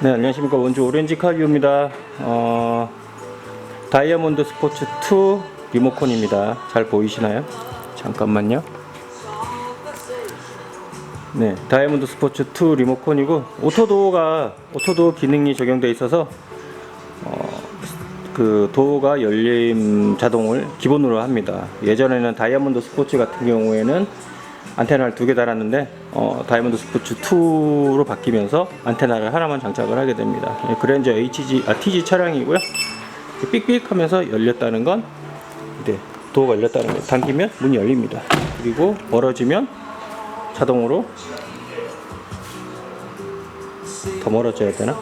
네, 안녕하십니까. 원주 오렌지 카리오입니다. 다이아몬드 스포츠 2 리모컨입니다. 잘 보이시나요? 잠깐만요. 네, 다이아몬드 스포츠 2 리모컨이고 오토도어 기능이 적용되어 있어서 그 도어가 열림 자동을 기본으로 합니다. 예전에는 다이아몬드 스포츠 같은 경우에는 안테나를 2개 달았는데 다이아몬드 스포츠 2로 바뀌면서 안테나를 하나만 장착을 하게 됩니다. 그랜저 TG 차량이고요. 삑삑 하면서 열렸다는 건 도어가 열렸다는 거. 당기면 문이 열립니다. 그리고 멀어지면 자동으로 더 멀어져야 되나?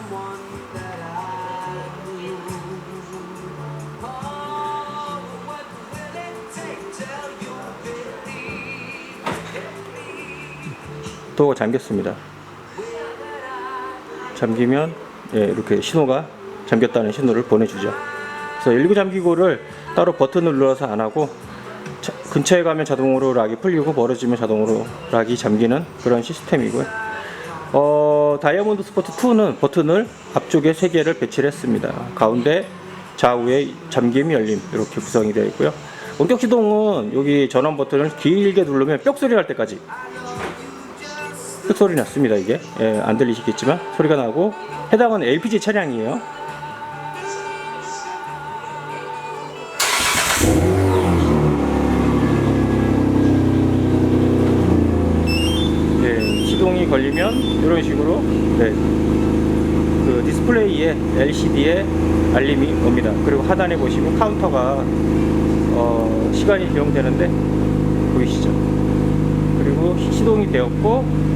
도어가 잠겼습니다. 잠기면 이렇게 신호가 잠겼다는 신호를 보내주죠. 그래서 119 잠기고를 따로 버튼을 눌러서 안 하고 근처에 가면 자동으로 락이 풀리고 멀어지면 자동으로 락이 잠기는 그런 시스템이고요. 다이아몬드 스포츠 2는 버튼을 앞쪽에 3개를 배치를 했습니다. 가운데 좌우에 잠김 열림 이렇게 구성이 되어 있고요. 원격 시동은 여기 전원 버튼을 길게 누르면 뾱 소리 날 때까지 삑 소리 났습니다. 이게 안 들리시겠지만 소리가 나고, 해당은 LPG 차량이에요. 시동이 걸리면 이런 식으로 그 디스플레이에 LCD에 알림이 옵니다. 그리고 하단에 보시면 카운터가 시간이 기록되는데 보이시죠? 그리고 시동이 되었고,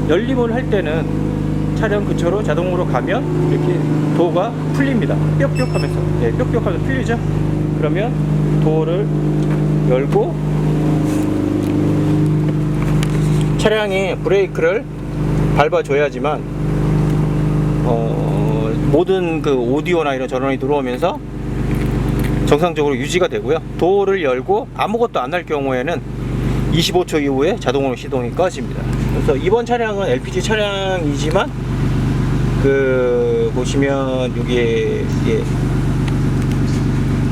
열림을 할 때는 차량 근처로 자동으로 가면 이렇게 도어가 풀립니다. 뾱뾱 하면서 뾱뾱 하면서 풀리죠? 그러면 도어를 열고 차량이 브레이크를 밟아줘야지만 모든 그 오디오나 이런 전원이 들어오면서 정상적으로 유지가 되고요. 도어를 열고 아무것도 안 날 경우에는 25초 이후에 자동으로 시동이 꺼집니다. 그래서 이번 차량은 LPG 차량이지만 보시면 여기에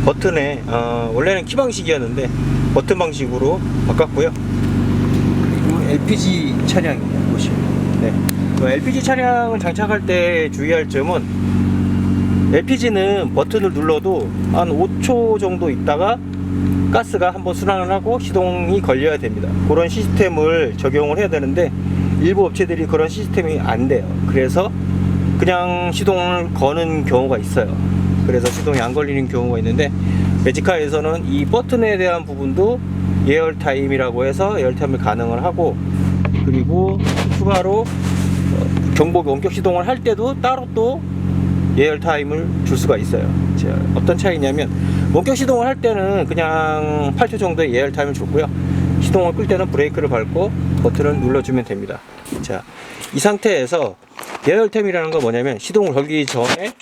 버튼에 원래는 키 방식이었는데 버튼 방식으로 바꿨고요. 그리고 LPG 차량이에요. 보시면 LPG 차량을 장착할 때 주의할 점은, LPG는 버튼을 눌러도 한 5초 정도 있다가 가스가 한번 순환을 하고 시동이 걸려야 됩니다. 그런 시스템을 적용을 해야 되는데 일부 업체들이 그런 시스템이 안 돼요. 그래서 그냥 시동을 거는 경우가 있어요. 그래서 시동이 안 걸리는 경우가 있는데, 매지카에서는 이 버튼에 대한 부분도 예열타임이라고 해서 예열타임을 가능을 하고, 그리고 추가로 원격 시동을 할 때도 따로 또 예열타임을 줄 수가 있어요. 어떤 차이냐면, 원격 시동을 할 때는 그냥 8초 정도의 예열타임을 주고요. 시동을 끌 때는 브레이크를 밟고 버튼을 눌러주면 됩니다. 자, 이 상태에서 예열타임이라는 건 뭐냐면, 시동을 걸기 전에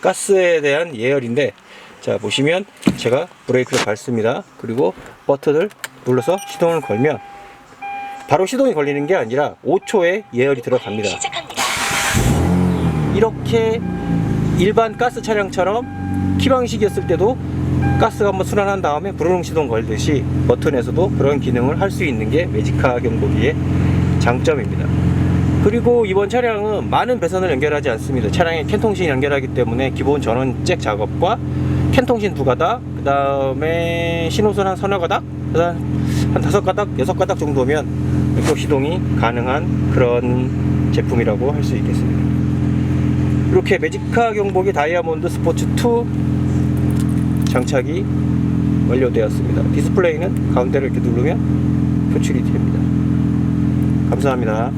가스에 대한 예열인데, 자 보시면 제가 브레이크를 밟습니다. 그리고 버튼을 눌러서 시동을 걸면 바로 시동이 걸리는 게 아니라 5초의 예열이 들어갑니다. 이렇게 일반 가스 차량처럼 키 방식이었을 때도 가스가 한번 순환한 다음에 부르릉 시동 걸듯이 버튼에서도 그런 기능을 할 수 있는 게 매지카 경보기의 장점입니다. 그리고 이번 차량은 많은 배선을 연결하지 않습니다. 차량에 캔통신 연결하기 때문에 기본 전원 잭 작업과 캔통신 2가닥, 그 다음에 신호선 한 서너 가닥, 한 5가닥, 6가닥 정도면 원격 시동이 가능한 그런 제품이라고 할 수 있겠습니다. 이렇게 매지카 경보기 다이아몬드 스포츠 2 장착이 완료되었습니다. 디스플레이는 가운데를 이렇게 누르면 표출이 됩니다. 감사합니다.